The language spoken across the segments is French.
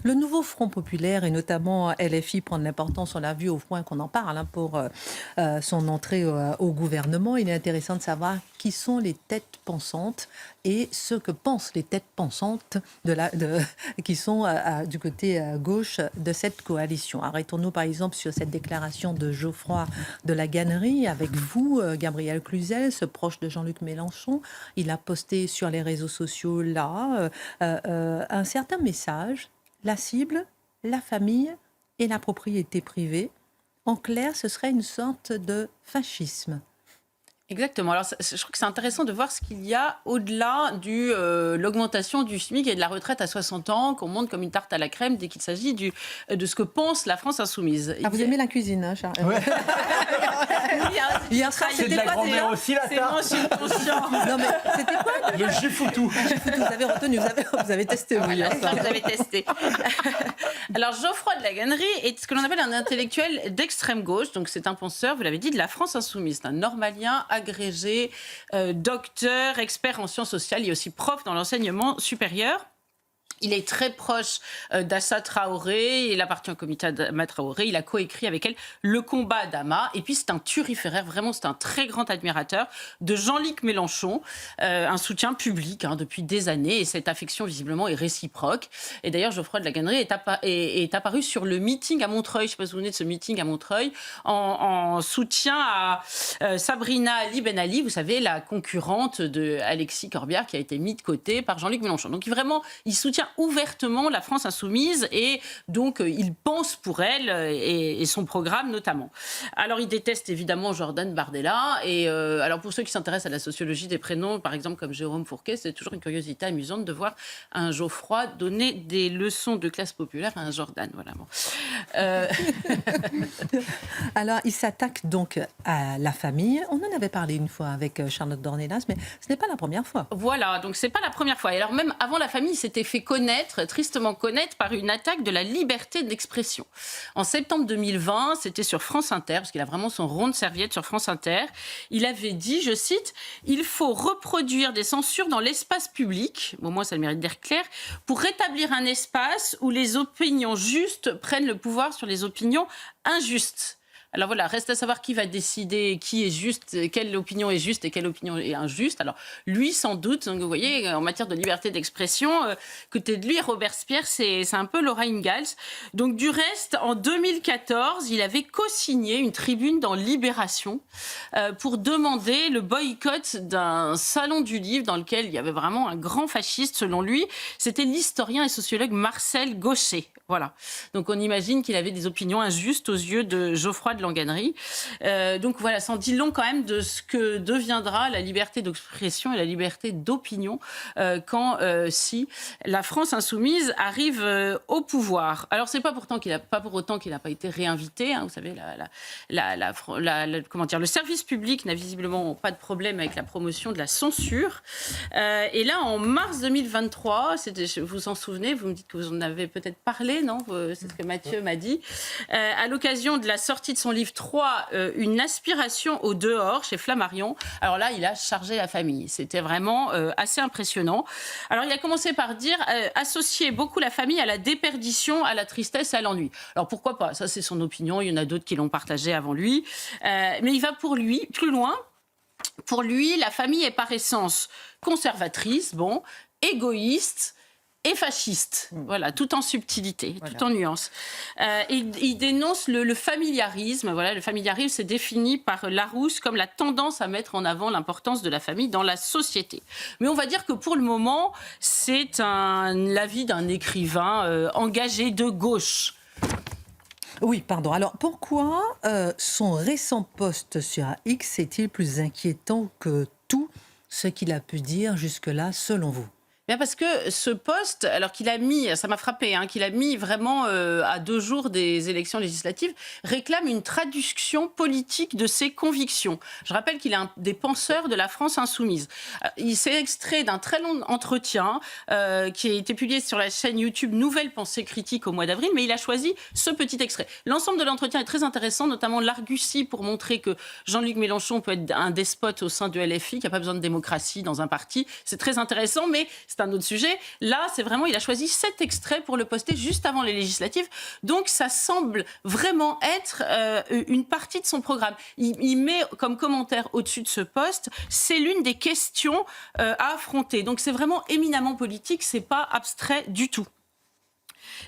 Le nouveau Front populaire et notamment LFI prend de l'importance, on l'a vu au point qu'on en parle pour son entrée au gouvernement. Il est intéressant de savoir qui sont les têtes pensantes et ce que pensent les têtes pensantes qui sont du côté gauche de cette coalition. Arrêtons-nous par exemple sur cette déclaration de Geoffroy de La Gannerie avec vous, Gabriel Cluzel, ce proche de Jean-Luc Mélenchon. Il a posté sur les réseaux sociaux un certain message. La cible, la famille et la propriété privée. En clair, ce serait une sorte de fascisme. Exactement. Alors, je trouve que c'est intéressant de voir ce qu'il y a au-delà de l'augmentation du SMIC et de la retraite à 60 ans, qu'on monte comme une tarte à la crème dès qu'il s'agit de ce que pense la France insoumise. Vous aimez la cuisine, hein, Charles? Ouais. Hier soir, C'est de la grand-mère aussi, la tarte. C'est mon subconscient. Non, mais c'était quoi? Le Gifoutou. Vous avez retenu, vous avez testé, vous, hier soir. Vous avez testé. Alors, Geoffroy de La Gannerie est ce que l'on appelle un intellectuel d'extrême gauche. Donc, c'est un penseur, vous l'avez dit, de la France insoumise. C'est un normalien agrégé, docteur, expert en sciences sociales. Il est aussi prof dans l'enseignement supérieur. Il est très proche d'Assa Traoré, il appartient au comité d'Ama Traoré, il a coécrit avec elle Le combat d'Ama, et puis c'est un turiféraire, vraiment c'est un très grand admirateur de Jean-Luc Mélenchon, un soutien public depuis des années, et cette affection visiblement est réciproque. Et d'ailleurs Geoffroy de La Gannerie est apparu sur le meeting à Montreuil, je ne sais pas si vous vous souvenez de ce meeting à Montreuil, en soutien à Sabrina Ali Ben Ali, vous savez, la concurrente de Alexis Corbière qui a été mise de côté par Jean-Luc Mélenchon. Donc vraiment, il soutient ouvertement la France insoumise et donc il pense pour elle et son programme notamment. Alors il déteste évidemment Jordan Bardella et alors pour ceux qui s'intéressent à la sociologie des prénoms, par exemple comme Jérôme Fourquet, c'est toujours une curiosité amusante de voir un Geoffroy donner des leçons de classe populaire à un Jordan. Voilà. Bon. Alors il s'attaque donc à la famille. On en avait parlé une fois avec Charlotte Dornelas, mais ce n'est pas la première fois. Voilà, donc c'est pas la première fois. Et alors même avant la famille, il s'était fait tristement connaître par une attaque de la liberté d'expression. En septembre 2020, c'était sur France Inter, parce qu'il a vraiment son rond de serviette sur France Inter, il avait dit, je cite, « Il faut reproduire des censures dans l'espace public, au moins ça le mérite d'être clair, pour rétablir un espace où les opinions justes prennent le pouvoir sur les opinions injustes. » Alors voilà, reste à savoir qui va décider qui est juste, quelle opinion est juste et quelle opinion est injuste. Alors lui, sans doute, donc, vous voyez, en matière de liberté d'expression, côté de lui, Robert Spierre, c'est un peu Laura Ingalls. Donc du reste, en 2014, il avait co-signé une tribune dans Libération pour demander le boycott d'un salon du livre dans lequel il y avait vraiment un grand fasciste, selon lui. C'était l'historien et sociologue Marcel Gauchet. Voilà. Donc on imagine qu'il avait des opinions injustes aux yeux de Geoffroy de La Gannerie. Donc voilà, ça en dit long quand même de ce que deviendra la liberté d'expression et la liberté d'opinion si la France insoumise arrive au pouvoir. Alors c'est pas pour autant qu'il n'a pas été réinvité. Vous savez, comment dire, le service public n'a visiblement pas de problème avec la promotion de la censure. Et là, en mars 2023, vous vous en souvenez, vous me dites que vous en avez peut-être parlé, non? C'est ce que Mathieu m'a dit. À l'occasion de la sortie de son livre 3, Une aspiration au dehors, chez Flammarion. Alors là, il a chargé la famille. C'était vraiment assez impressionnant. Alors, il a commencé par dire associer beaucoup la famille à la déperdition, à la tristesse, à l'ennui. Alors, pourquoi pas? Ça, c'est son opinion. Il y en a d'autres qui l'ont partagé avant lui. Mais il va plus loin. Pour lui, la famille est par essence conservatrice, égoïste, et fasciste, voilà, tout en subtilité, voilà. Tout en nuance. Il dénonce le familiarisme. Voilà, le familiarisme, c'est défini par Larousse comme la tendance à mettre en avant l'importance de la famille dans la société. Mais on va dire que pour le moment, c'est l'avis d'un écrivain engagé de gauche. Oui, pardon. Alors, pourquoi son récent post sur X est-il plus inquiétant que tout ce qu'il a pu dire jusque-là, selon vous? Bien parce que ce poste, alors qu'il a mis, ça m'a frappé, qu'il a mis vraiment à 2 jours des élections législatives, réclame une traduction politique de ses convictions. Je rappelle qu'il est un des penseurs de la France insoumise. Il s'est extrait d'un très long entretien qui a été publié sur la chaîne YouTube Nouvelle Pensée Critique au mois d'avril, mais il a choisi ce petit extrait. L'ensemble de l'entretien est très intéressant, notamment l'argutie pour montrer que Jean-Luc Mélenchon peut être un despote au sein de LFI, qu'il n'y a pas besoin de démocratie dans un parti. C'est très intéressant, mais c'est c'est un autre sujet. Là, c'est vraiment, il a choisi cet extrait pour le poster juste avant les législatives. Donc, ça semble vraiment être une partie de son programme. Il met comme commentaire au-dessus de ce post, c'est l'une des questions à affronter. Donc, c'est vraiment éminemment politique, c'est pas abstrait du tout.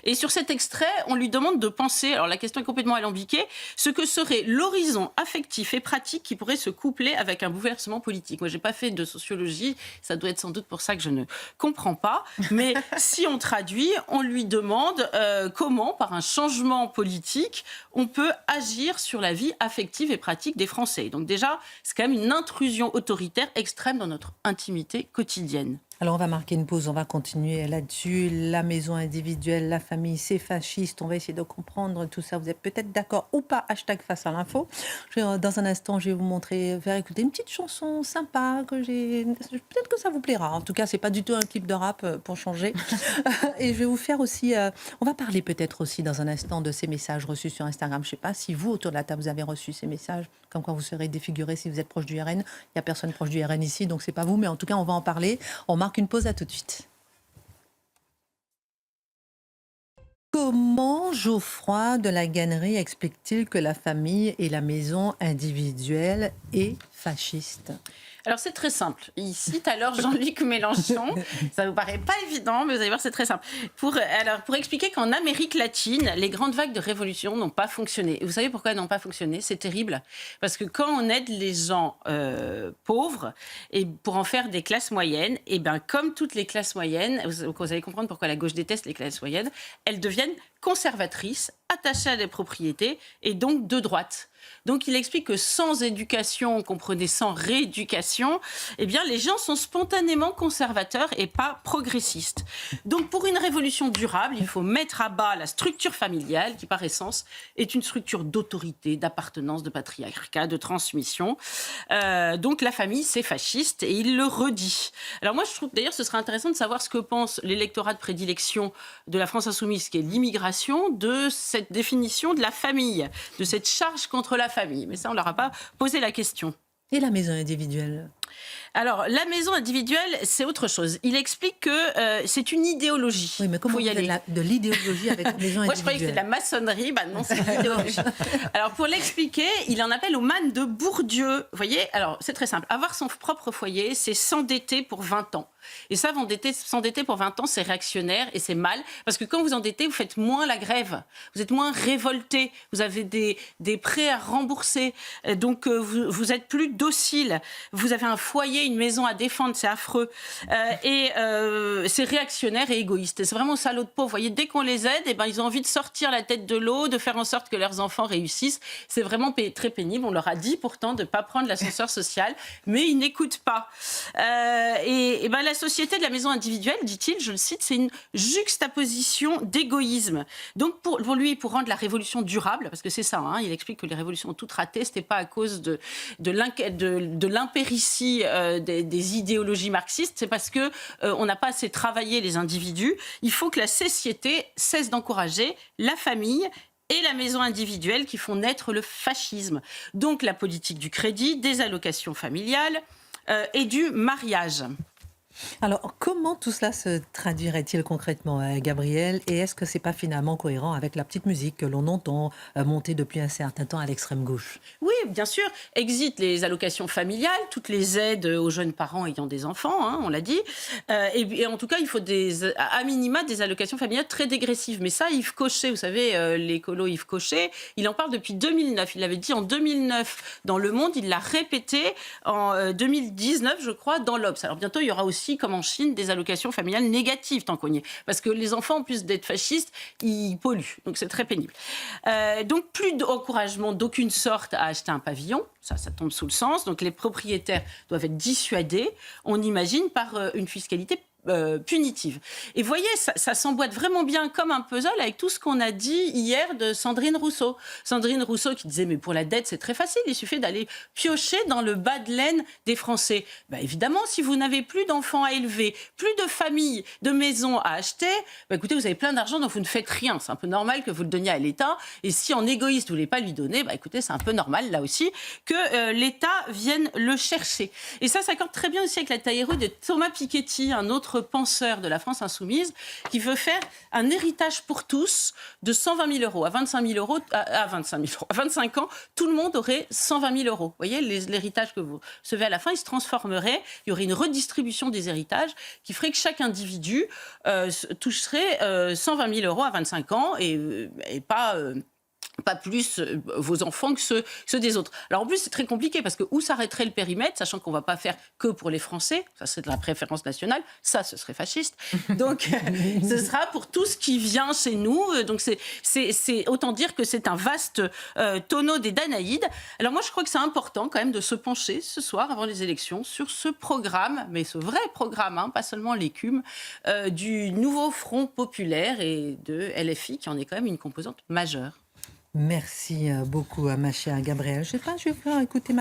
Et sur cet extrait, on lui demande de penser, alors la question est complètement alambiquée, ce que serait l'horizon affectif et pratique qui pourrait se coupler avec un bouleversement politique. Moi, je n'ai pas fait de sociologie, ça doit être sans doute pour ça que je ne comprends pas. Mais si on traduit, on lui demande comment, par un changement politique, on peut agir sur la vie affective et pratique des Français. Donc déjà, c'est quand même une intrusion autoritaire extrême dans notre intimité quotidienne. Alors on va marquer une pause, on va continuer là-dessus. La maison individuelle, la famille, c'est fasciste. On va essayer de comprendre tout ça. Vous êtes peut-être d'accord ou pas, #face à l'info. Dans un instant, je vais vous montrer, faire écouter une petite chanson sympa que j'ai. Peut-être que ça vous plaira. En tout cas, c'est pas du tout un clip de rap pour changer. Et je vais vous faire aussi. On va parler peut-être aussi dans un instant de ces messages reçus sur Instagram. Je ne sais pas si vous, autour de la table, vous avez reçu ces messages, comme quoi vous serez défiguré si vous êtes proche du RN. Il n'y a personne proche du RN ici, donc c'est pas vous. Mais en tout cas, on va en parler. On marque une pause, à tout de suite. Comment Geoffroy de la Gannerie explique-t-il que la famille et la maison individuelle est fasciste ? Alors, c'est très simple. Il cite alors Jean-Luc Mélenchon. Ça vous paraît pas évident, mais vous allez voir, c'est très simple. Pour expliquer qu'en Amérique latine, les grandes vagues de révolution n'ont pas fonctionné. Et vous savez pourquoi elles n'ont pas fonctionné ? C'est terrible. Parce que quand on aide les gens pauvres et pour en faire des classes moyennes, et ben comme toutes les classes moyennes, vous allez comprendre pourquoi la gauche déteste les classes moyennes, elles deviennent conservatrices, attachées à des propriétés et donc de droite. Donc il explique que sans éducation, comprenez sans rééducation, eh bien les gens sont spontanément conservateurs et pas progressistes. Donc pour une révolution durable, il faut mettre à bas la structure familiale qui par essence est une structure d'autorité, d'appartenance, de patriarcat, de transmission. Donc la famille c'est fasciste et il le redit. Alors moi je trouve d'ailleurs ce serait intéressant de savoir ce que pense l'électorat de prédilection de la France insoumise qui est l'immigration de cette définition de la famille, de cette charge contre la famille. Mais ça, on ne leur a pas posé la question. Et la maison individuelle ? Alors, la maison individuelle, c'est autre chose. Il explique que c'est une idéologie. Oui, mais comment vous faites de l'idéologie avec la maison individuelle ? Moi, je croyais que c'était de la maçonnerie. Bah non, c'est l'idéologie. Alors, pour l'expliquer, il en appelle au man de Bourdieu. Vous voyez, alors, c'est très simple. Avoir son propre foyer, c'est s'endetter pour 20 ans. Et ça, s'endetter pour 20 ans, c'est réactionnaire et c'est mal. Parce que quand vous endettez, vous faites moins la grève. Vous êtes moins révolté. Vous avez des prêts à rembourser. Donc, vous êtes plus docile. Vous avez un foyer, une maison à défendre, c'est affreux. C'est réactionnaire et égoïste. Et c'est vraiment salaud de pauvres. Vous voyez, dès qu'on les aide, eh ben, ils ont envie de sortir la tête de l'eau, de faire en sorte que leurs enfants réussissent. C'est vraiment très pénible. On leur a dit pourtant de ne pas prendre l'ascenseur social, mais ils n'écoutent pas. Ben, la société de la maison individuelle, dit-il, je le cite, c'est une juxtaposition d'égoïsme. Donc pour lui, pour rendre la révolution durable, parce que c'est ça, hein, il explique que les révolutions ont toutes raté, c'était pas à cause de l'impéritie des idéologies marxistes, c'est parce que on n'a pas assez travaillé les individus. Il faut que la société cesse d'encourager la famille et la maison individuelle qui font naître le fascisme. Donc la politique du crédit, des allocations familiales et du mariage. Alors, comment tout cela se traduirait-il concrètement, Gabriel ? Et est-ce que ce n'est pas finalement cohérent avec la petite musique que l'on entend monter depuis un certain temps à l'extrême gauche ? Oui, bien sûr. Exit les allocations familiales, toutes les aides aux jeunes parents ayant des enfants, hein, on l'a dit. Et en tout cas, il faut à minima des allocations familiales très dégressives. Mais ça, Yves Cochet, vous savez, l'écolo Yves Cochet, il en parle depuis 2009. Il l'avait dit en 2009 dans Le Monde, il l'a répété en 2019, je crois, dans l'Obs. Alors bientôt, il y aura aussi, comme en Chine, des allocations familiales négatives, tant qu'on y est. Parce que les enfants, en plus d'être fascistes, ils polluent. Donc c'est très pénible. Donc plus d'encouragement d'aucune sorte à acheter un pavillon. Ça tombe sous le sens. Donc les propriétaires doivent être dissuadés, on imagine, par une fiscalité punitive. Et vous voyez, ça s'emboîte vraiment bien comme un puzzle avec tout ce qu'on a dit hier de Sandrine Rousseau. Sandrine Rousseau qui disait, mais pour la dette, c'est très facile, il suffit d'aller piocher dans le bas de laine des Français. Ben évidemment, si vous n'avez plus d'enfants à élever, plus de familles, de maisons à acheter, ben écoutez, vous avez plein d'argent dont vous ne faites rien. C'est un peu normal que vous le donniez à l'État. Et si en égoïste, vous ne voulez pas lui donner, ben écoutez, c'est un peu normal, là aussi, que l'État vienne le chercher. Et ça s'accorde très bien aussi avec la taille rude de Thomas Piketty, un autre autre penseur de la France insoumise qui veut faire un héritage pour tous de 120 000 euros. À 25 000 euros, à 25 ans, tout le monde aurait 120 000 euros. Vous voyez, l'héritage que vous recevez à la fin, il se transformerait. Il y aurait une redistribution des héritages qui ferait que chaque individu toucherait 120 000 euros à 25 ans et pas plus vos enfants que ceux des autres. Alors en plus, c'est très compliqué parce que où s'arrêterait le périmètre, sachant qu'on ne va pas faire que pour les Français, ça serait de la préférence nationale, ça ce serait fasciste. Donc ce sera pour tout ce qui vient chez nous. Donc c'est autant dire que c'est un vaste tonneau des Danaïdes. Alors moi je crois que c'est important quand même de se pencher ce soir avant les élections sur ce programme, mais ce vrai programme, hein, pas seulement l'écume, du nouveau Front populaire et de LFI qui en est quand même une composante majeure. Merci beaucoup à ma chère Gabrielle. Je sais pas, je vais faire écouter ma